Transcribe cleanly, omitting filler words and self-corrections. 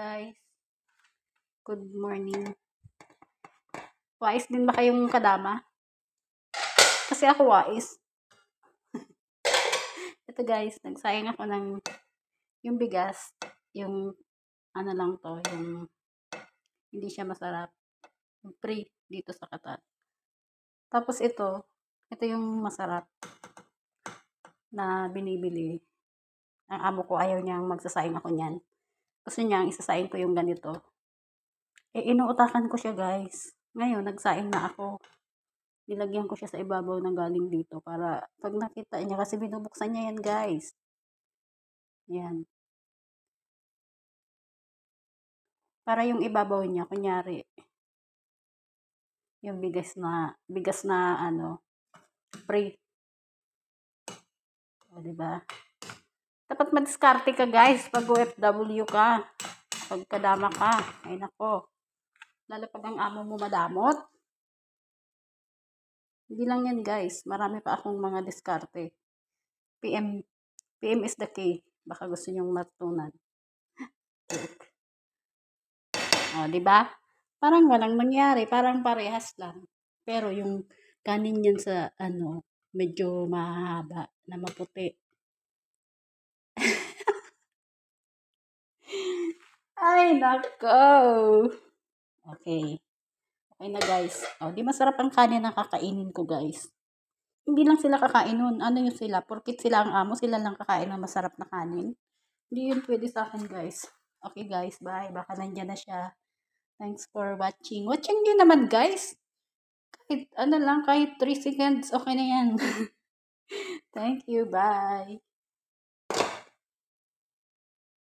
guys. Good morning. Wais din ba kayong kadama? Kasi ako wais. Ito guys, nagsayang ako ng yung bigas. Yung ano lang to, yung hindi siya masarap. Yung free dito sa Qatar. Tapos ito yung masarap na binibili. Ang amo ko ayaw niyang magsasayang ako niyan. Gusto niyang isasayang ko yung ganito. Inuutakan ko siya guys. Ngayon, nagsaing na ako. Nilagyan ko siya sa ibabaw ng galing dito para pag nakita niya, kasi binubuksan niya yan guys. Yan. Para yung ibabaw niya, kunyari, yung bigas na ano, free. O, diba? Dapat madiskarte ka guys pag OFW ka. Pag kadama ka. Ay nako. Lalo pag ang amo mo madamot. Hindi lang yan guys. Marami pa akong mga diskarte. PM is the key. Baka gusto nyong matutunan. O, diba? Parang walang nangyari. Parang parehas lang. Pero yung kanin yan sa, ano, medyo mahaba na maputi. Ay, nako. Okay. Okay na guys. O, di masarap ang kanin na kakainin ko guys. Hindi lang sila kakain nun. Ano yung sila? Porkit sila ang amo, sila lang kakain ng masarap na kanin. Hindi yun pwede sa akin guys. Okay guys, bye. Baka nandyan na siya. Thanks for watching. Watching din naman guys. Kahit ano lang, kahit 3 seconds, okay na yan. Thank you, bye.